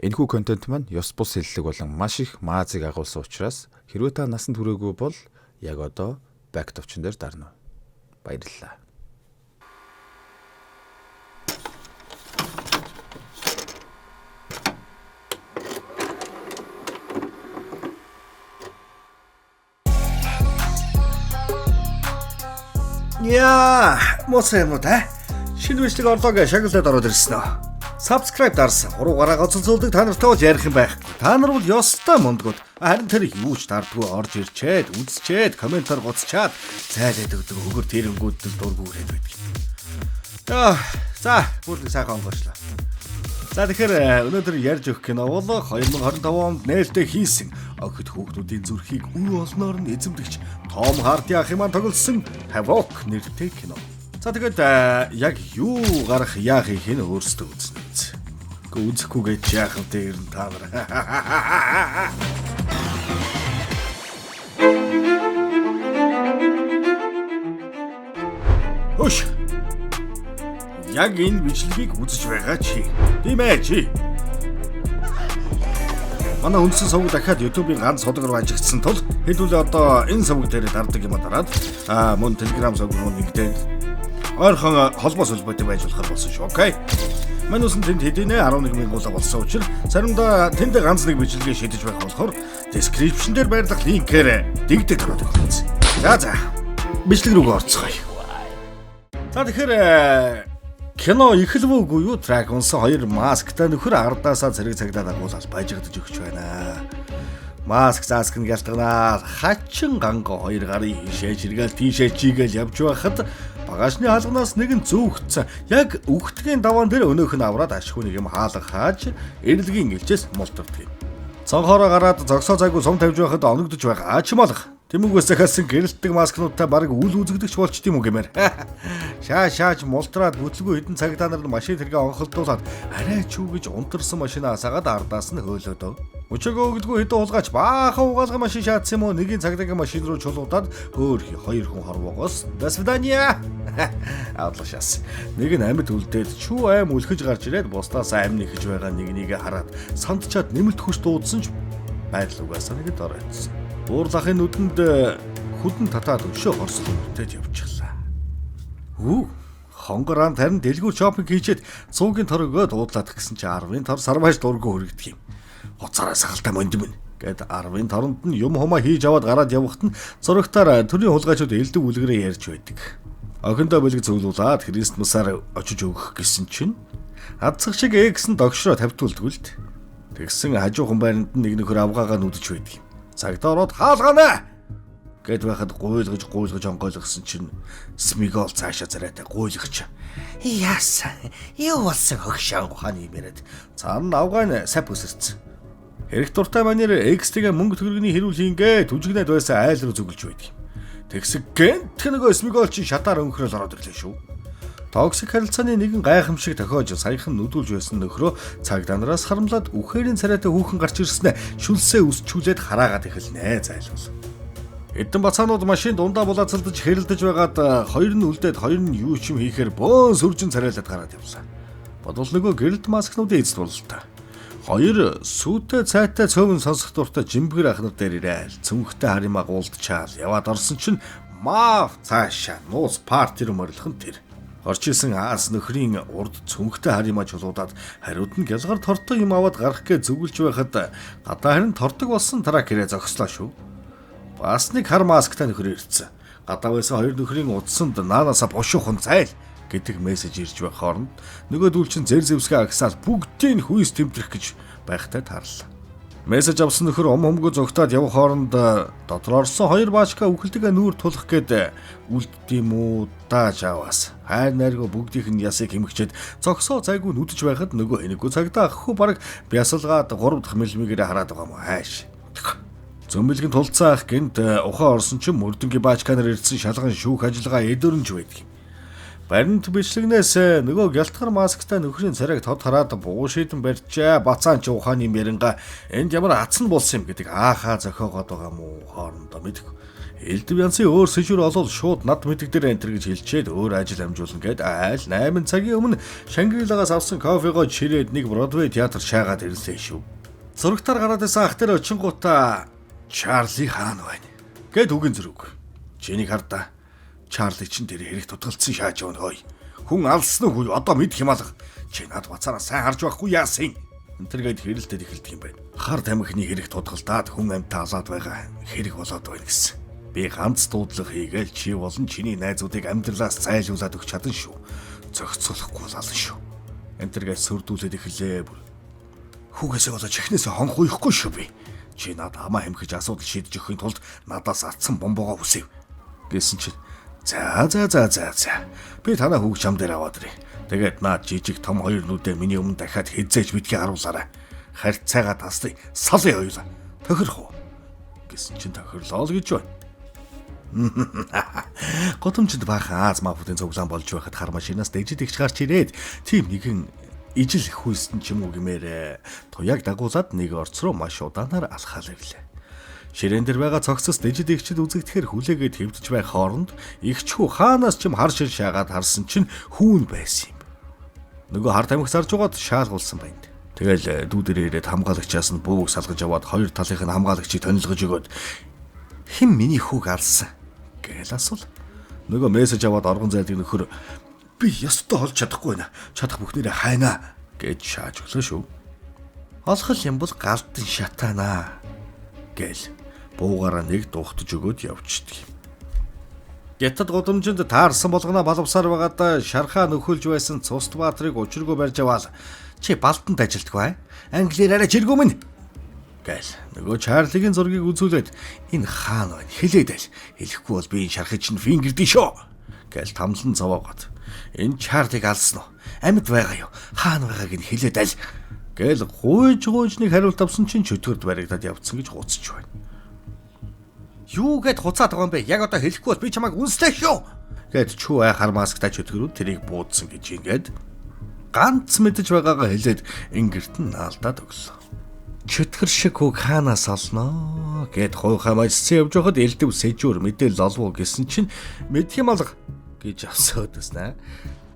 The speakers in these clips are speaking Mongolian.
Энэхүү контент маань ёс бус хэллэг болон маш их маазыг агуулсан учраас хэрвээ та насанд хүрээгүй бол яг одоо back товчон дээр дарна. Баярлалаа. Яа, моцсон юм уу та? Шинэ бичлэг орлогоо шагналаад ороод ирсэн үү? Subscribe дарсан. 3 гараа гоцолцуулдаг та нартай бол ярих юм байхгүй. Та нар бол ёстой мундгууд. Харин тэр юу ч дардгүй орж ирчээд, үзчээд, комментаар гоцчаад зайлаад өгдөг хөгөр тэрэнгүүд л дургүйрээд байдаг. За, бүрдээ сайхан онгоочлаа. За тэгэхээр өнөөдөр ярьж өгөх кино бол 2025 онд нээлттэй хийсэн охид хүүхдүүдийн зүрхийг үе олноор нь эзэмдэгч Том Харди ахын маань тоглосон Havoc нэртэй кино. За тэгээд яг юу гарах яахыг хэн өөрсдөө үзнэ. Үзэхгүйгээ яах вэ ер нь та нар. Хөш. Яг энэ бичлэгийг үзэж байгаа чи. Тийм ээ чи. Манай үндсэн сувг дахиад YouTube-ийн ганц содгор ажигдсан тул хэдүүл одоо энэ сувг дээр дардаг юм дараад мөн Telegram сувг мөн нэгдээд ойрхон холбоо солбоотой байж болох болсон шүү. Окей. Манай үсэн тэнд хэдийнэ 11,000 гуйлаа болсон учраас заримдаа тэнд ганц нэг бичлэгээ шийдэж байх болохоор description дээр байрлах линкээр дэгдэг гараад байна. За. Бичлэг рүү орцгоё. За тэгэхээр кино эхлэв үгүй юу? Трак унсан хоёр масктай нөхөр ардаасаа зэрэг цагдаад агуулаад баяжгдаж өгч байна. Маск зааскн гялтганаа хачин ганго хоёр гарын хишээ чиргээл тийшээ чигээл явж байхад багажны хаалганаас нэг нь зүүгцсэн. Яг үхтгэн даваан дээр өнөөх нь авраад ашгүй нэг юм хаалга хааж эрэлгийн гэлжээс мултардаг. Цонхороо гараад зогсоо зайгүй сум тавьж байхад оногдож байгаа ачмалах. Тэмүгээс захиалсан гэрэлтдэг маскнуудтай бараг үл үзэгдэгч болчт юм уу гэмээр. Шааж мултраад бүтлгүй хэдэн цагдаа нар машин тэргээ онхолдуулаад арай ч үү гэж унтарсан машинаас агаад ардаас нь хөөлөөдөө. Өчөөгөө өгдөггүй хэдэн хулгайч баахан угаалгын машин шаадсан юм уу нэгin цагдаагийн машин руу чулуудаад өөр хоёр хүн хорвоогоос до свидания. Аудлашаас. Нэг нь амьд үлдээд чүү аим үлхэж гарч ирээд бусдаас аим нэхэж байгаа нэгнийгээ хараад сандчаад нэмэлт хүч дуудсан ч байдал угаасаа нэгэд оройтсан. Уурлахын нүдэнд хүдэн татаад өшөө хорсол өвдөж явчихлаа. Хонгорaan тарин дэлгүүр шопинг хийчихэд 100-ийн тор өгөөд уудлаад гисэн чи 10-ийн тор сарвааш дургүй хүрэгдэх юм. Хуцаараа сахалтай мондим гэд 10-ийн торонд нь юм хумаа хийж аваад гараад явхад нь зурагтаар төрийн хулгайчууд элдэг үлгэрээ ярьж байдаг. Охиндоо бэлэг зөвлүүлээд Христмасаар очиж өгөх гэсэн чинь адцах шиг эгсэн догшроо тавьтуулдгүйлд. Тэгсэн хажуухан байранд нэг нөхөр авгаагаа нүдэж байдаг. Цагтаа ороод хаалгаана гэд байхад гуйлгаж онгойлгосон чинь Смигол цаашаа зарайтай гуйлгч. Яасан? Юу болсон хөгшөн ухааны юмэрээд цаана авгаан сап өсөрцөн. Хэрэг дуртай манер X-тэйгээ мөнгө төгрөгийн хэрүүл хийнгээ түжигнээд байсан айл руу зүгэлж байдаг. Тэгсэг гэнт нөгөө Смигол чи шатаар өнхрөл ороод ирлээ шүү. Токсик харилцааны нэгэн гайхамшиг тохиож саяхан нүдүүлж байсан нөхрөө цагдаанараас харамлаад үхээрийн царайтай хүүхэн гарч ирснэ шүлсээ үсчүүлээд хараагаад эхэлнэ зайлвал. Эдэн бацаанууд машин дундаа булаацалдаж хэрэлдэж байгаад хоёр нь үлдээд хоёр нь юу ч юм хийхээр бөөн сүржин царайлаад гараад явлаа. Бодвол нөгөө гэрэлт маскнуудын эзэд бололтой. Хоёр сүйтэй цайтай цөөвөн сонсох дуртай жимбгэр ахнар дээр ирээл цүнхтэй харимаа гуулдчаал яваад орсон чинь маав цаашаа нууц парти руу морилох нь тэр. Орчилсан аас нөхрийн урд цүнхтэй харимаа чулуудаад хариуд нь гялгар тортой юм аваад гарах гэ зүгэлж байхад гадаа харин тордог болсон тракерээ зогслоо шүү. Бас нэг хар масктай нөхөр ирсэн. Гадаа байсан хоёр нөхрийн удсанд наанасаа бушуухан зайл гэдэг мессеж ирж байх хооронд нөгөөдөл чинь зэр зэвсгээ агсаад бүгдийг хүйс тэмдрэх гэж байхтай таарлаа. Мессеж авсан нөхөр өмгөө зогтоод явах хооронд дотор орсон хоёр баашка үхэлтэйгээ нүүр тулах гээд үлддэм үү дааж аваас. Хайр найргаа бүгдийнх нь ясыг хэмгчээд зогсоо зайгүй нүдэж байхад нөгөө энэгүй цагдаа ахгүй бараг бясалгаад 3 дахь мэлмигээрээ хараад байгаа юм хайш. Зөмбөлгийн тулцсан ах гинт ухаан орсон чинь мөрдөнгийн баачканаар ирсэн шалган шүүх ажиллагаа эдөрнж байдаг юм. Баримт бичлэгнээс нөгөө гялтгар масктай нөхрийн царайг тод хараад буу шийдэн барьчаа бацаан ч ухааны мэрэнга энд ямар атсан болсон юм гэдэг аахаа зохиогоод байгаа мó хоорондоо мэдэх. Элдв янсын өөр сэжүр олол шууд над мэдэг дээр энтер гэж хэлчихэд өөр ажил амжуулна гэд айл 8 цагийн өмнө Шангрилагаас авсан кофего чирээд нэг Бродвей театр шаагаад ирлээ шүү. Зурагтаар гараад байсан ах дээр очингуудаа Чарли хаана байна гэд үгэн зэрэг. Чиний хардаа Чарли чин дээр хэрэг тутгалцсан шааж явна хой. Хүн алсан уу одоо мэдх юм алга. Чи над бацаараа сайн харж байхгүй яасан. Энтергээд хэрэлдэд эхэлдэг юм байна. Хар тамхины хэрэг тутгалдаад хүн амьтаа алаад байгаа хэрэг болоод байна гэсэн. Би ганц дуудлага хийгээл чи болон чиний найзуудыг амьдралаас зайлуулад өгч чадсан шүү. Зохицуулахгүй л алан шүү. Энтергээд сүрдүүлээд эхэллээ бүр. Хүүгээсээ болоо чихнээсээ хонх уйхгүй шүү би. Чи надад хамаа хэмхэж асуудал шийдэж өгөхийн тулд надаас атсан бомбогоо үсэв. Гэсэн чинь за. Би танаа хүүг чам дээр аваад ирээ. Тэгээд наад жижиг том хоёр нүдээ миний өмнө дахиад хизээж битгий харуулаарай. Харьцаагаа таслая. Салъя хоёулаа. Тохирох уу? Гэсэн чинь тохирлоо л гэж байна. Готомчд баахан Аз мафуудын цуглаан болж байхад хар машинаас дэжид ихч гарч ирээд тийм нэгэн ижил хүйсэн ч юм уу гэмээр туяаг дагуулад нэг орц руу маш удаанаар алхаал ирлээ. Ширээн дээр байгаа цогцос дэжид ихчд үзэгдэхээр хүлээгээд хэвдэж байх хооронд ихч хүү хаанаас ч юм хар шир шаагаад харсан чинь хүүн байсан юм. Нөгөө хар тамхи зарж байгаад шаалгуулсан байна. Тэгэл дүүдэрээ ирээд хамгаалагчаас нь бууг салгаж аваад хоёр талынх нь хамгаалагчийг тонилгож өгөөд хэн миний хүүг алсан гэж асуул. Нөгөө мессеж аваад оргон зайлдаг нөхөр би ёстой олж чадахгүй байна. Чадах бүхнээрээ хайнаа гэж шааж өглөө шүү. Олхол юм бол галдан шатаанаа гэл буугаараа нэг дуухтаж өгөөд явчихдаг юм. Гятад гудамжинд таарсан болгоно балавсаар байгаад шархаа нөхөлж байсан Цуст Баатрыг учиргүй барьж аваад чи балтанд ажилтдаг бай. Англиараа жиргүү минь гэл нөгөө Чарлигийн зургийг үзүүлээд энэ хаана байна хэлээд айл. Хэлэхгүй бол би энэ шархыг чинь фингэрдэн шөө гэл тамлан зовоогоод энэ Чарлиг алсан уу? Амьд байгаа юу? Хаана байгааг нь хэлээд айл. Гэл гуйж нэг хариулт авсан чинь чөтгөрд баригдаад явцсан гэж хуцж байна. Юу гэд хуцаад байгаа юм бэ? Яг одоо хэлэхгүй бол би чамайг үнслэх шүү. Гэт чүү айхаар масктай чөтгөрүүд тэрийг буудсан гэж ингээд ганц мэдэж байгаагаа хэлээд ингэрт нь наалдаад өглөө. Чөтгөр шиг үг хаанаас олноо гэд хуйхаа мажсан явж байхад элдв сэжүүр мэдээл олвоо гэсэн чинь мэдх юм алга гэж асуудаснаа.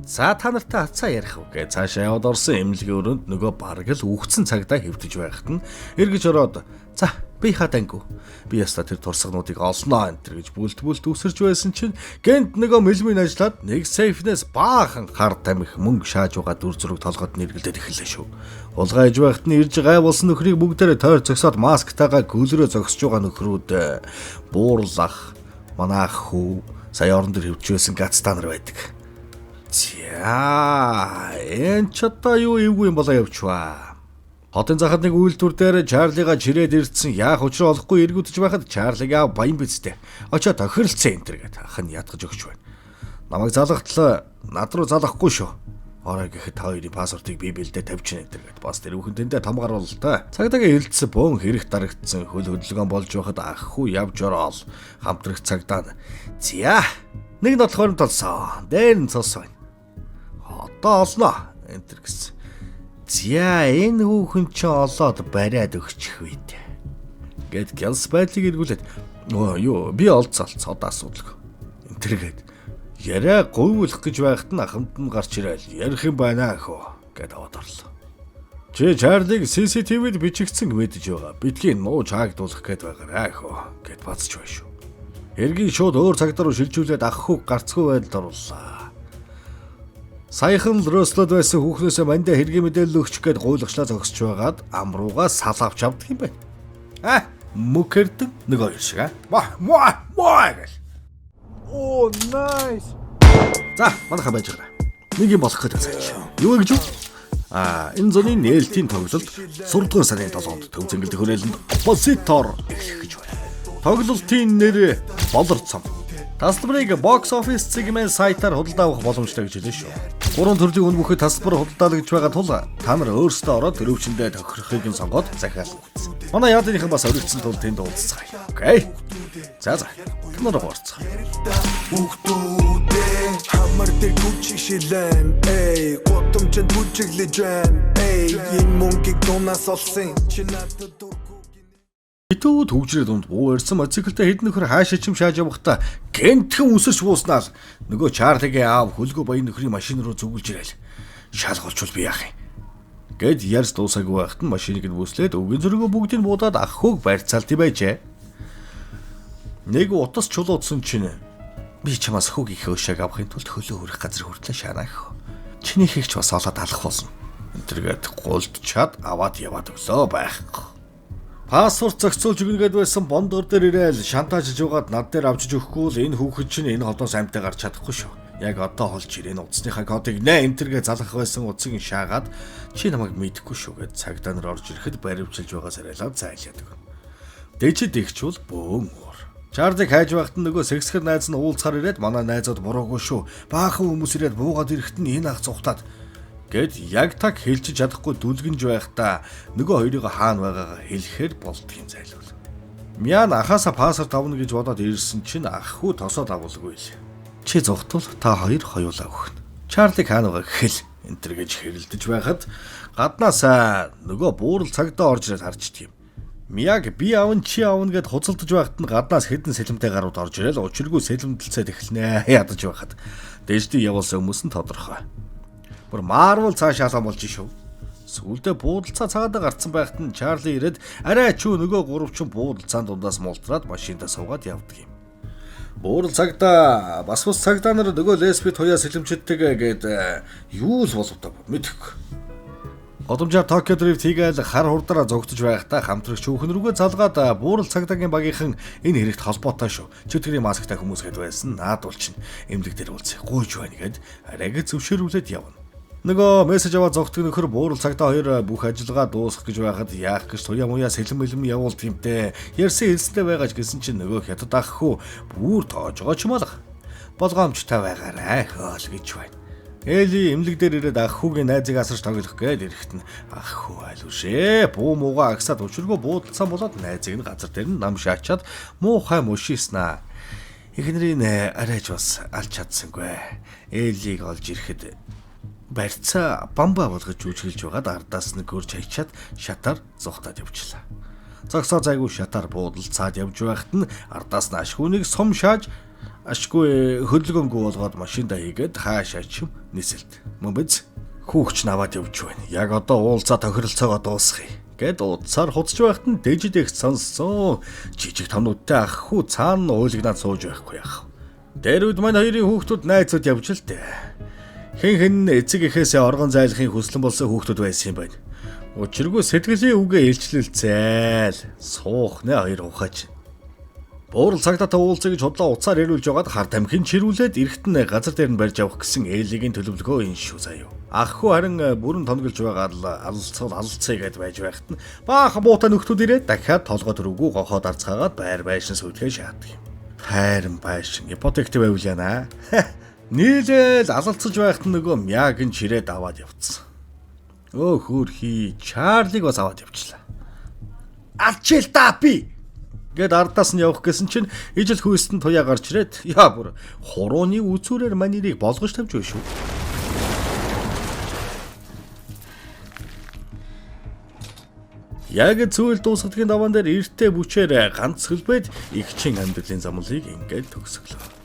За та нартай хацаа ярих уу гэж цаашаа яваад орсон эмнэлгийн өрөөнд нөгөө бараг л үхсэн цагдаа хэвтэж байхад нь эргэж ороод за би хатангу би яста тэр турсагнуудыг олсноо энтер гэж бүлт үсэрч байсан чинь гэнт нөгөө мэлмийн ажиллаад нэг сейфнээс баахан хар тамхи мөнгө шааж байгаа дүр зураг толгойд нэргэлдээд эхэллээ шүү. Улгайж байхад нь ирж гай болсон нөхрийг бүгдээрээ тойр зогсоод масктайгаа гүлрөө зогсож байгаа нөхрүүд буурлах манайх хүү сая орон дээр хөвж байсан гацтаа нар байдаг. За энэ ч одоо юу эвгүй юм болоо явчваа. Хотын захад нэг үйлдвэр дээр Чарлига чирээд ирсэн. Яах учраа олохгүй эргүүдэж байхад Чарлига баян бицтэй. Очоо тохиролцсон энэ гээд ах нь ятгаж өгч байна. Намайг залгахтлаа над руу залгахгүй шүү. Орой гэхэд та хоёрын паспортыг би бэлдээ тавьчихна энэ гээд бас тэр бүхэндээ том гарвал та. Цагдаагийн хэлэлцсэн бөөн хэрэг дарагдсан хөл хөдөлгөөн болж байхад ах хүү явж ороод хамтрах цагдаа нь. За нэг нотлохоор толсон. Дээр нь цус байна. Одоо олноо энтер гэсэн. За энэ хүүхэн чи олоод бариад өгчих үед. Гэт гялс байдлыг эргүүлээд юу би олцолц одоо асуудаг. Энтергээд яриа говьлох гэж байхад нь ахмад нь гарч ирээл ярих юм байна хөө гэд аваад орлоо. Чи Чарлиг CCTV-д бичигдсэн мэдэж байгаа. Битгий нууж хаагдуулах гээд байгаарай хөө гэд бацж байна шүү. Эргийг шууд өөр цагдаа руу шилжүүлээд ах хүүг гарцгүй байдалд орууллаа. Саяхан л рөслөд байсан хүүхнээсээ мандаа хэргийн мэдээлэл өгч гээд гуйлагчлаа зогсож байгаад ам руугаа сал авч авдаг юм байна. Мөкөрдөг нэг хоёр шиг маа гэл. Оо найс. За манайхаа байж байгаа. Нэг юм болох гэдэг сайж. Юу гэж юу? Энэ зуны нээлтийн тоглолт сурдгуун сарын 7-нд төв зэнгэлдэх хүрээлэнд оппозитор эхлэх гэж байна. Тоглолтын нэр Болорцом. Тасалбарыг бокс офис сегмент сайтаар худалдаа авах боломжтой гэж хэлсэн шүү. 3 төрлийн үн бүхэд тасалбар худалдаалгаж байгаа тул та нар өөрсдөө ороод төрөвчөндөө тохирохыг нь сонгоод захиална. Манай яадынхан бас өргөцсөн тул тэнд уулзцгаая. Окей. За. Тэнэр гоорцгоо. Хүүхдүүдээ хамар дээр гүчиг шилэн. Готомчд бүжиглэж байна. Энэ мөнгийг дунаас олсон. Чи надад Хитүү төвжрээ дунд буу ирсэн мотоциклтэй хэдэн нөхөр хаашаа чим шааж явахдаа гэнтхэн үсэрч бууснаар нөгөө Чарлигийн аав хөлгөө баян нөхрийн машин руу зүгүүлж ирээл. Шалгуулчвал би яах юм? Гэд ярьс дуусаагүй байхад нь машиныг нь бүслээд өвгөн зөргөө бүгдийг буудаад ах хүүг барьцаалт байжээ. Нэг утас чулуудсан чинь би чамаас хүүгийнхээ өшөөг авахын тулд хөлөө хүрэх газар хүртлээ шанаах. Чиний хийгч бас олоод алах болсон. Энтергээд гулдчаад аваад яваад өглөө байхгүй. Паспорт зохицуулж өгнөгээд байсан бондор дээр ирээл шантаажж угаад над дээр авчиж өгөхгүй л энэ хүүхэд чинь энэ холоос амьтаа гарч чадахгүй шүү. Яг одоо холж ирээн утасныхаа кодыг нэ энтергээ залгах байсан утсыг шаагаад чи намайг мэдэхгүй шүү гэд цагдаа нар орж ирэхэд баривчилж байгаа сарайлаа зайлаадаг. Дэжид ихчүүл бөөн уур. Чарлиг хайж байхад нөгөө сэгсгэр найз нь уулзахаар ирээд манай найзууд буруугүй шүү. Баахан хүмүүс ирээд буугаад ирэхэд нь энэ ах цухтаад гэд яг так хэлчих чадахгүй дүлгэнж байхдаа нөгөө хоёрыг хаана байгаагаа хэлэхээр болдгийн зайлуул. Мян ахаасаа паспорт авна гэж бодоод ирсэн чинь ах хүү тосоод агуулгүй л. Чи зүгтвэл та хоёр хоёулаа өгнө. Чарлиг хаана байгаа гэхэл энтер гэж хэрэлдэж байхад гаднаасаа нөгөө буурал цагдаа орж ирээд харчдаг юм. Мияг би аавн чи аавн гэд хуцалдаж байхад нь гаднаас хэдэн сэлэмтэй гарууд орж ирэл учиргүй сэлэмдэлцээд эхэлнэ ядаж байхад дэждээ явуулсан хүмүүс нь тодорхой. Бүр Марвел цаашаалаа болж шүү. Сүүлдээ буудалцаа цаагаад гарцсан байхад нь Чарли ирээд арай ч нөгөө гуравчин буудалцаан дундаас мултраад машинтаа суугаад явдаг юм. Буурал цагдаа бас цагдаа нар нөгөө лесбит хоёроо сэлэмчддэг гээд юу л болов мэдэхгүй. Годомжаар Токио дрифт хийгээл хар хурдаараа зогтож байхдаа хамтрагч хүүхэн рүүгээ залгаад буурал цагдаагийн багийнхан энэ хэрэгт холбоотой шүү. Чөтгөрийн масктай хүмүүс хэд байсан наадуул чинь эмнэлэг дээр уулзах гуйж байна гэд арайг зөвшөөрүүлээд явна. Нөгөө мессеж аваад зогтдог нөхөр буурал цагдаа хоёр бүх ажиллагаа дуусгах гэж байхад яах гэж туяа муяа сэлэм мэлэм явуулт юмтэй. Ярьсан хэлсэнтэй байгаач гэсэн чинь нөгөө хятад ах хүү бүр тоож байгаа ч юм алга. Болгоомжтой байгаарай хөөл гэж байна. Эли эмнэлэг дээр ирээд ах хүүгийн найзыг асарч тоглох гээд ирэхэд нь ах хүү айлушээ буу муугаа агсаад өчргөө буудалцсан болоод найзыг нь газар дээр нь нам шаачаад муухай мушиснаа. Эхнэрийн арайч бас алж чадсангүй. Элиг олж ирэхэд барьцаа бамбаа болгож үжиглж байгаад ардаас нь гөрж хайчаад шатаар зугатаад явчлаа. Зогсоо зайгүй шатаар буудалцаад явж байхад нь ардаас нь ашгүйнийг сум шааж ашгүй хөдөлгөөнгүй болгоод машинда хийгээд хаашаа чим нисэлт. Мөн биз хүүхч наваад явж байна. Яг одоо уулзаа тохиролцоогоо дуусгая. Гэд удсаар хуцж байхад нь дэжид их сонссон. Жижиг томнуудтай ах хүү цаана уулигнаад сууж байхгүй яах. Дээр үд маань хоёрын хүүхдүүд найзууд явж л дээ. Хэн эцэг эхээсээ оргон зайлахын хүслэн болсон хүүхдүүд байсан юм байна. Учиргүй сэтгэлийн үгээ илчлэлцээл суух нэ хоёр ухаач. Буурал цагдаатай уулзъя гэж худлаа уцаар ирүүлж байгаад хар тамхин чирүүлээд эрэхт нь газар дээр нь барьж авах гэсэн ээлигийн төлөвлөгөө энэ шүү заяа. Ах хүү харин бүрэн тонголж байгаа л алццай гэдээ байж байхад нь баахан буутай нөхдүүд ирээд дахиад толгой төрөвгүй гохоод арцгаагаад байр байшин сүйтгэе шаадаг юм. Хайрын байшин ипотектэй байвал яана. Нийлээл алалцж байхад нөгөө мяг нь чирээд аваад явцсан. Өө хөөрхий Чарлиг бас аваад явчлаа. Алчил та би гэд ардаас нь явах гэсэн чинь ижил хүйстэнд туяа гарч ирээд яа бүр хурууны үзүүрээр манерийг болгож тавьж байна шүү. Яг зүйл дуусгадгийн даваан дээр эртээ бүчээр ганц хөлбөд игчийн амьдралын замлыг ингээд төгсгөлөө.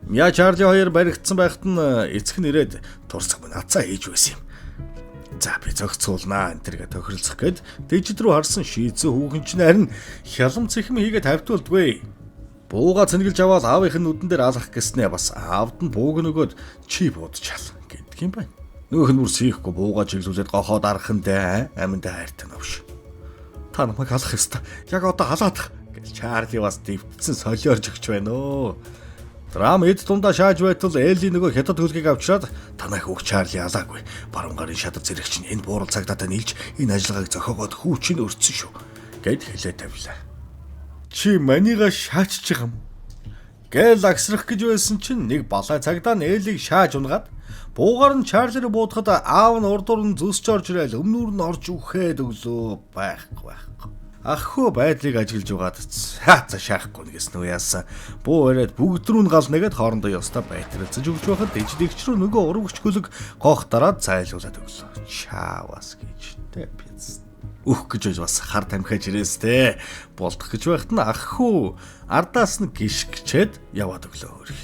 Мяа Чарли хоёр баригдсан байхад нь эцэг нь ирээд турсах нацаа хийж байсан юм. За би зохицуулнаа энэ тэргээ тохиролцох гээд дэжид рүү харсан шийдсэн хүүхэн чинь харин хялам цэхэм хийгээд тавьтуулдгүй. Бууга цэнгэлж аваад аавынх нь нүдэн дээр алах гэснээ бас аавд нь бууг нөгөөд чи буудчаал гэдэг юм байна. Нөөх нь бүр сийхгүй бууга чиглүүлээд гохоод арах нь дээ аминдаа хайртай навш. Та намайг алах ёстой. Яг одоо халаадах гэж Чарли бас дэвтсэн солиорж өгч байна өө. Драм эд тундаа шааж байтал Элли нөгөө хятад хөлгийг авчираад танай хүүг Чарли алаагүй. Баруун гарын шатад зэрэгч нь энэ буурал цагдаатай нийлж энэ ажиллагааг зохиогоод хүүч нь өрцсөн шүү гэд хэлээ тавилаа. Чи манига шаачж байгаа юм. Гэл агсрах гэж байсан чинь нэг балай цагдаа нь Эллиг шааж унгаад буугаар нь Чарлиг буудахад аав нь урдуур нь зүсч орж ирээл өмнөр нь орж үхээд өглөө байхгүй. Ах хөө байдлыг ажиглаж байгаад за шаахгүй нэгсэн үү яасан. Буу яриад бүгд рүү нь гал нэгээд хоорондоо ёстой байтралцаж өгч байхад дэжлэгч рүү нөгөө урагч хөлөг гоох дараад зайлуулад өглөө. Чаавас гэж тэ пиц. Гэж бас хар тамхиж ирээстэй. Болдох гэж байхад нь ах хөө ардаас нь гიშгчээд яваад өглөө хөрх.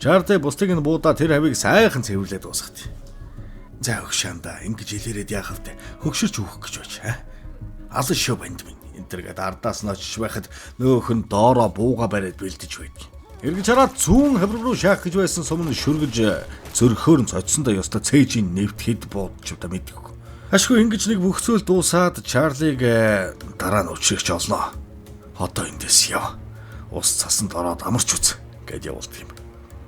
Чартай бусдыг нь буудаа тэр хавийг сайхан цэвэрлээд дуусгав. За өгшаанда ингэж илэрээд яах вэ? Хөгшөрч өгөх гэж байж хаа. Алан шөө банд минь энтергээд ардаас нь очиж байхад нөөх нь доороо бууга бариад бэлдэж байдаг. Эргэж хараад зүүн хавраг руу шаах гэж байсан сумны шүргэж зөрхөөр нь цочсондоо ёстой цээжийн нэвт хэд буудч удаа мэдгүй. Ашгүй ингэж нэг бөхцөөл дуусаад Чарлиг дараа нь учрагч олноо. Одоо эндээс яв. Ус цасанд ороод амарч үз гэж явуулдаг юм.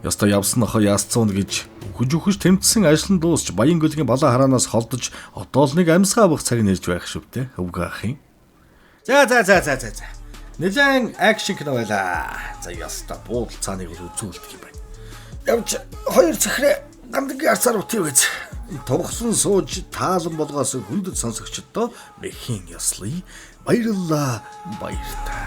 Ёстой явсан нохоо яасцуун гэж үхэж тэмцсэн ажил нь дуусч Баян гөлгийн балаа хараанаас холдож одоо л нэг амьсгаа авах цаг нэрж байх шүвтэй өвгөө ахын. За. Нэлээд акшн кино байла. За ёстой буудал цааныг үзүүлдэг юм байна. Явж хоёр цахраа гамдгийн арцаар утив гэж. Тогсон сууж таалан болгоос хүндэт сонсогчдоо мэхийн ёслоё. Баярлалаа. Баяртай.